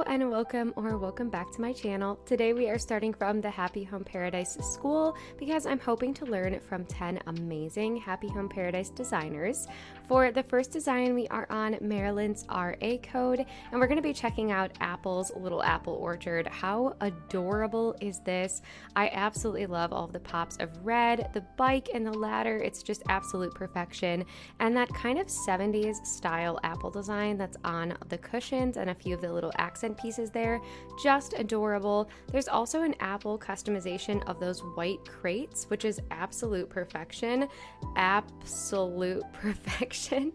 and welcome back to my channel. Today we are starting from the Happy Home Paradise School because I'm hoping to learn from 10 amazing Happy Home Paradise designers. For the first design, we are on Marilyn's RA code, and we're going to be checking out Apple's Little Apple Orchard. How adorable is this? I absolutely love all of the pops of red, the bike, and the ladder. It's just absolute perfection. And that kind of 70s style apple design that's on the cushions and a few of the little accent pieces there, just adorable. There's also an apple customization of those white crates, which is absolute perfection. Absolute perfection.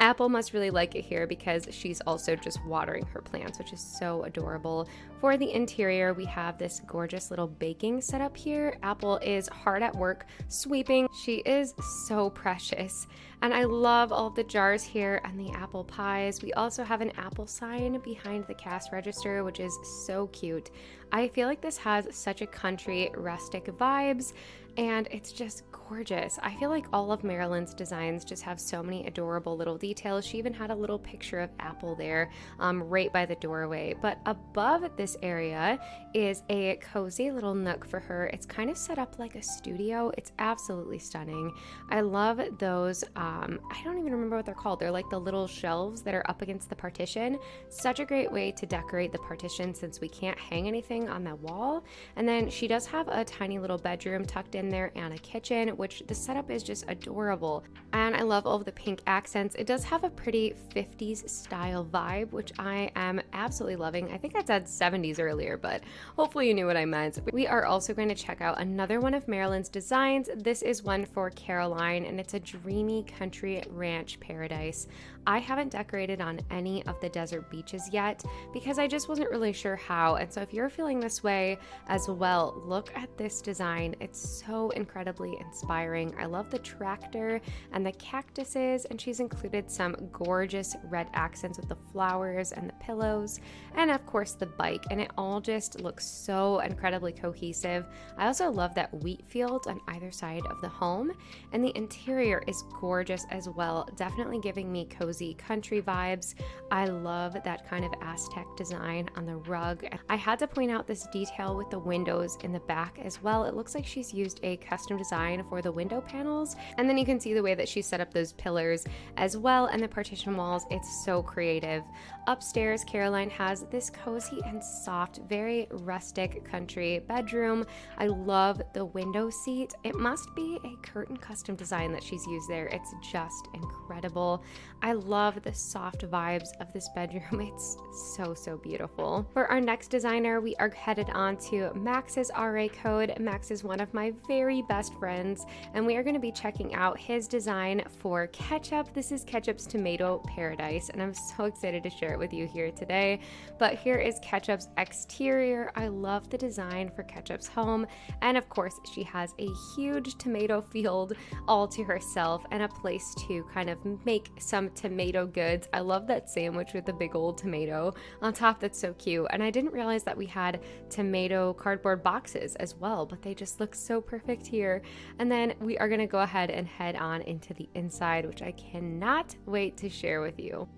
Apple must really like it here because she's also just watering her plants, which is so adorable. For the interior, we have this gorgeous little baking setup here. Apple is hard at work sweeping. She is so precious. And I love all of the jars here and the apple pies. We also have an apple sign behind the cash register, which is so cute. I feel like this has such a country rustic vibes, and it's just gorgeous. I feel like all of Marilyn's designs just have so many adorable little details. She even had a little picture of Apple there right by the doorway. But above this area is a cozy little nook for her. It's kind of set up like a studio. It's absolutely stunning. I love those, I don't even remember what they're called. They're like the little shelves that are up against the partition. Such a great way to decorate the partition since we can't hang anything on that wall. And then she does have a tiny little bedroom tucked in there and a kitchen, which the setup is just adorable. And I love all of the pink accents. It does have a pretty 50s style vibe, which I am absolutely loving. I think I said 70s earlier, but hopefully you knew what I meant. We are also going to check out another one of Marilyn's designs. This is one for Caroline, and it's a dreamy country ranch paradise. I haven't decorated on any of the desert beaches yet because I just wasn't really sure how. And so if you're feeling this way as well, look at this design. It's so incredibly inspiring. I love the tractor and the cactuses, and she's included some gorgeous red accents with the flowers and the pillows, and of course the bike, and it all just looks so incredibly cohesive. I also love that wheat field on either side of the home, and the interior is gorgeous as well, definitely giving me cozy country vibes. I love that kind of Aztec design on the rug. I had to point out this detail with the windows in the back as well. It looks like she's used a custom design for the window panels, and then you can see the way that she set up those pillars as well, and the partition walls. It's so creative. Upstairs, Caroline has this cozy and soft, very rustic country bedroom. I love the window seat. It must be a curtain custom design that she's used there. It's just incredible. I love the soft vibes of this bedroom. It's so beautiful. For our next designer, we are headed on to Max's RA code. Max is one of my very best friends, and we are going to be checking out his design for Ketchup. This is Ketchup's Tomato Paradise, and I'm so excited to share it with you here today. But here is Ketchup's exterior. I love the design for Ketchup's home, and of course she has a huge tomato field all to herself and a place to kind of make some tomato goods. I love that sandwich with the big old tomato on top. That's so cute. And I didn't realize that we had tomato cardboard boxes as well, but they just look so perfect here. And then we are going to go ahead and head on into the inside, which I cannot wait to share with you.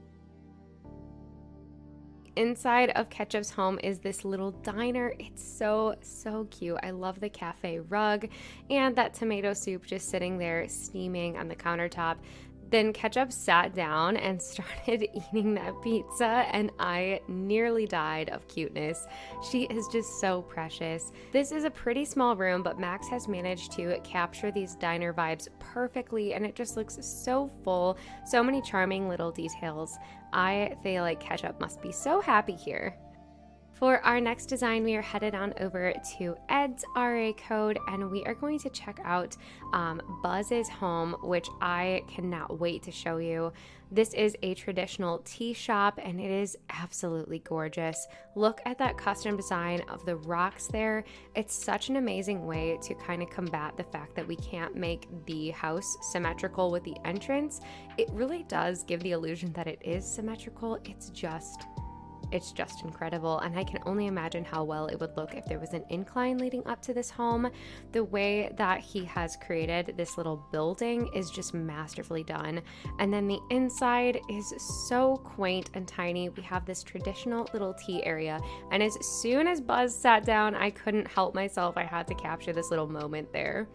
Inside of Ketchup's home is this little diner. It's so cute. I love the cafe rug and that tomato soup just sitting there steaming on the countertop. Then Ketchup sat down and started eating that pizza, and I nearly died of cuteness. She is just so precious. This is a pretty small room, but Max has managed to capture these diner vibes perfectly, and it just looks so full. So many charming little details. I feel like Ketchup must be so happy here. For our next design, we are headed on over to Ed's RA code, and we are going to check out Buzz's home, which I cannot wait to show you. This is a traditional tea shop, and it is absolutely gorgeous. Look at that custom design of the rocks there. It's such an amazing way to kind of combat the fact that we can't make the house symmetrical with the entrance. It really does give the illusion that it is symmetrical. It's just it's just incredible, and I can only imagine how well it would look if there was an incline leading up to this home. The way that he has created this little building is just masterfully done, and then the inside is so quaint and tiny. We have this traditional little tea area, and as soon as Buzz sat down, I couldn't help myself. I had to capture this little moment there.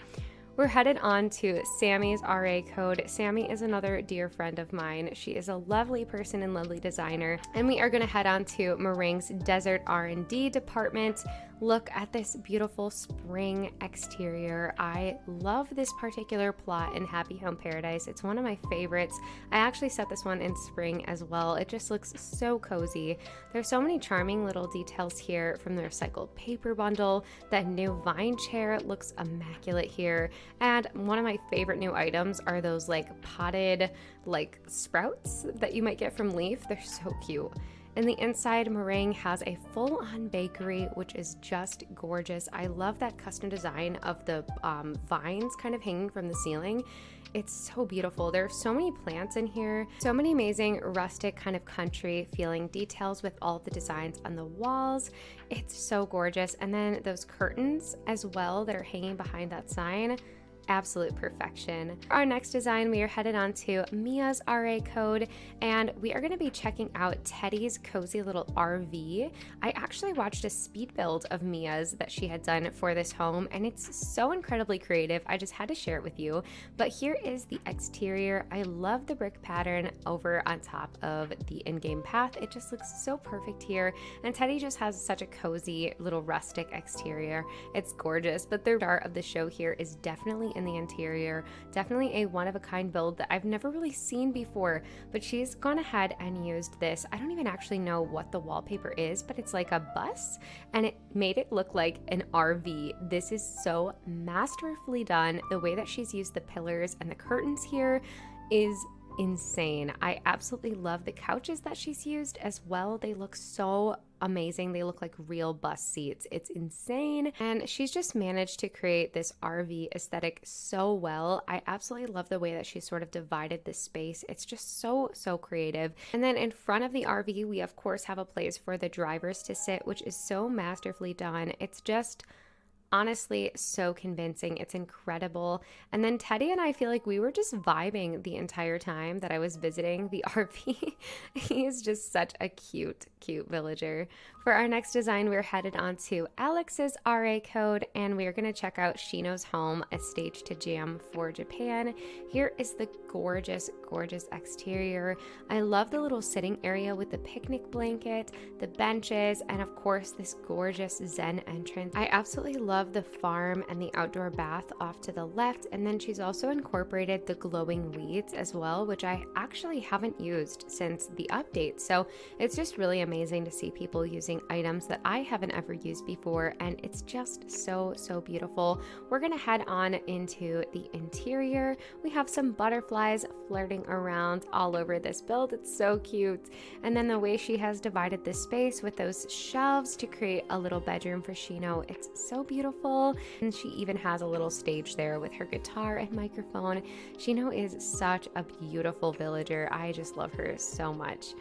We're headed on to Sammy's RA code. Sammy is another dear friend of mine. She is a lovely person and lovely designer. And we are going to head on to Meringue's Desert R&D department. Look at this beautiful spring exterior. I love this particular plot in Happy Home Paradise. It's one of my favorites. I actually set this one in spring as well. It just looks so cozy. There's so many charming little details here, from the recycled paper bundle. That new vine chair looks immaculate here. And one of my favorite new items are those like potted like sprouts that you might get from Leaf. They're so cute. In the inside, Meringue has a full-on bakery, which is just gorgeous. I love that custom design of the vines kind of hanging from the ceiling. It's so beautiful. There are so many plants in here, so many amazing rustic kind of country feeling details with all of the designs on the walls. It's so gorgeous. And then those curtains as well that are hanging behind that sign. Absolute perfection. Our next design, we are headed on to Mia's RA code, and we are going to be checking out Teddy's cozy little RV. I actually watched a speed build of Mia's that she had done for this home, and it's so incredibly creative. I just had to share it with you. But here is the exterior. I love the brick pattern over on top of the in-game path. It just looks so perfect here, and Teddy just has such a cozy little rustic exterior. It's gorgeous, but the star of the show here is definitely in the interior. Definitely a one-of-a-kind build that I've never really seen before, but she's gone ahead and used this. I don't even actually know what the wallpaper is, but it's like a bus, and it made it look like an RV. This is so masterfully done. The way that she's used the pillars and the curtains here is insane. I absolutely love the couches that she's used as well. They look so amazing. They look like real bus seats. It's insane. And she's just managed to create this RV aesthetic so well. I absolutely love the way that she sort of divided this space. It's just so creative. And then in front of the RV, we of course have a place for the drivers to sit, which is so masterfully done. It's just honestly so convincing. It's incredible. And then Teddy and I feel like we were just vibing the entire time that I was visiting the RV. He is just such a cute villager. For our next design, we're headed on to Alex's RA code, and we're going to check out Shinos Home, a stage to jam for Japan. Here is the gorgeous exterior. I love the little sitting area with the picnic blanket, the benches, and of course this gorgeous zen entrance. I absolutely love the farm and the outdoor bath off to the left, and then she's also incorporated the glowing weeds as well, which I actually haven't used since the update. So it's just really amazing to see people using items that I haven't ever used before, and it's just so beautiful. We're gonna head on into the interior. We have some butterflies flirting around all over this build. It's so cute. And then the way she has divided this space with those shelves to create a little bedroom for Shino, it's so beautiful. And she even has a little stage there with her guitar and microphone. Shino is such a beautiful villager. I just love her so much.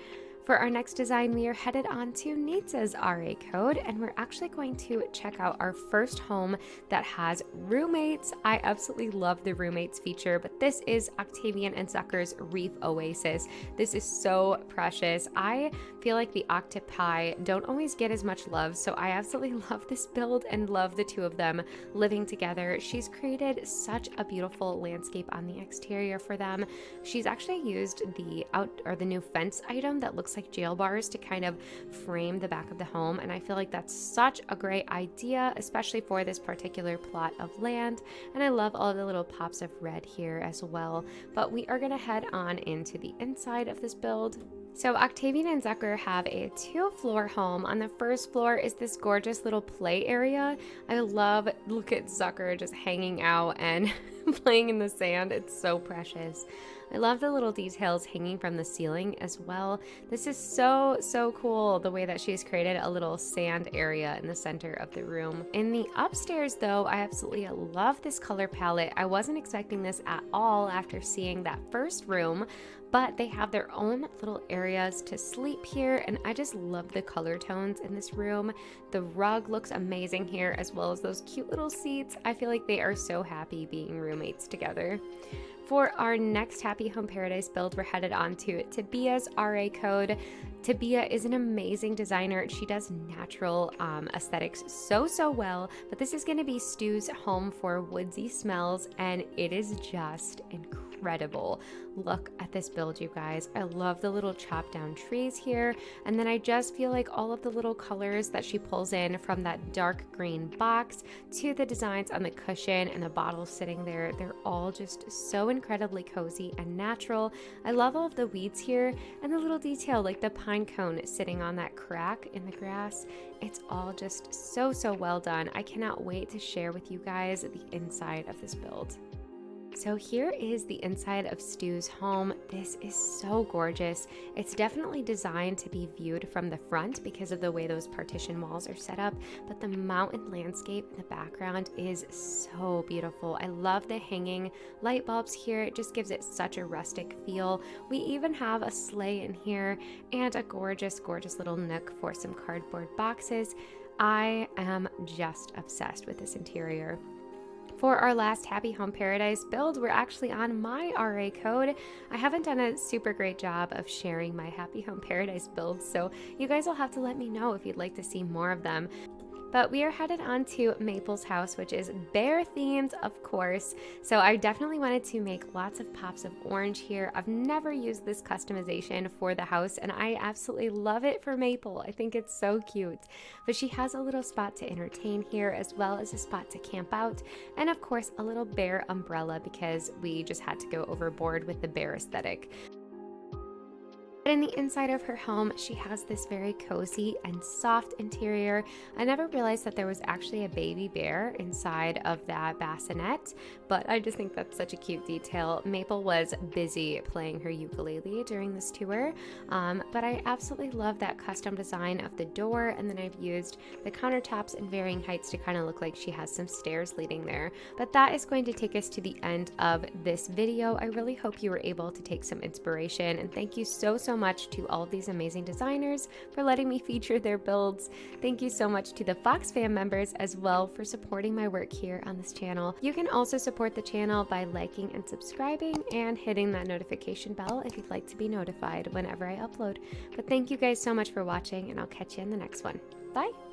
For our next design, we are headed on to Nitsa's RA code, and we're actually going to check out our first home that has roommates. I absolutely love the roommates feature, but this is Octavian and Zucker's Reef Oasis. This is so precious. I feel like the octopi don't always get as much love, so I absolutely love this build and love the two of them living together. She's created such a beautiful landscape on the exterior for them. She's actually used the new fence item that looks like jail bars to kind of frame the back of the home, and I feel like that's such a great idea, especially for this particular plot of land. And I love all the little pops of red here as well. But we are going to head on into the inside of this build. So Octavian and Zucker have a 2-floor home. On the first floor is this gorgeous little play area. Look at Zucker just hanging out and playing in the sand. It's so precious. I love the little details hanging from the ceiling as well. This is so cool, the way that she's created a little sand area in the center of the room. In the upstairs though, I absolutely love this color palette. I wasn't expecting this at all after seeing that first room, but they have their own little area areas to sleep here, and I just love the color tones in this room. The rug looks amazing here, as well as those cute little seats. I feel like they are so happy being roommates together. For our next Happy Home Paradise build, we're headed on to Tabea's RA code. Tabea is an amazing designer. She does natural aesthetics so well, but this is going to be Stu's home for woodsy smells, and it is just incredible. Look at this build, you guys. I love the little chopped down trees here, and then I just feel like all of the little colors that she pulls in, from that dark green box to the designs on the cushion and the bottles sitting there, they're all just so incredibly cozy and natural. I love all of the weeds here and the little detail like the pine cone sitting on that crack in the grass. It's all just so well done. I cannot wait to share with you guys the inside of this build. So here is the inside of Stu's home. This is so gorgeous. It's definitely designed to be viewed from the front because of the way those partition walls are set up, but the mountain landscape in the background is so beautiful. I love the hanging light bulbs here. It just gives it such a rustic feel. We even have a sleigh in here and a gorgeous little nook for some cardboard boxes. I am just obsessed with this interior. For our last Happy Home Paradise build, we're actually on my RA code. I haven't done a super great job of sharing my Happy Home Paradise builds, so you guys will have to let me know if you'd like to see more of them. But we are headed on to Maple's house, which is bear themed, of course. So I definitely wanted to make lots of pops of orange here. I've never used this customization for the house, and I absolutely love it for Maple. I think it's so cute. But she has a little spot to entertain here, as well as a spot to camp out, and of course a little bear umbrella because we just had to go overboard with the bear aesthetic. But in the inside of her home, she has this very cozy and soft interior. I never realized that there was actually a baby bear inside of that bassinet, but I just think that's such a cute detail. Maple was busy playing her ukulele during this tour, but I absolutely love that custom design of the door, and then I've used the countertops in varying heights to kind of look like she has some stairs leading there. But that is going to take us to the end of this video. I really hope you were able to take some inspiration, and thank you so much to all of these amazing designers for letting me feature their builds. Thank you so much to the Fox fam members as well for supporting my work here on this channel. You can also support the channel by liking and subscribing and hitting that notification bell if you'd like to be notified whenever I upload. But thank you guys so much for watching, and I'll catch you in the next one. Bye!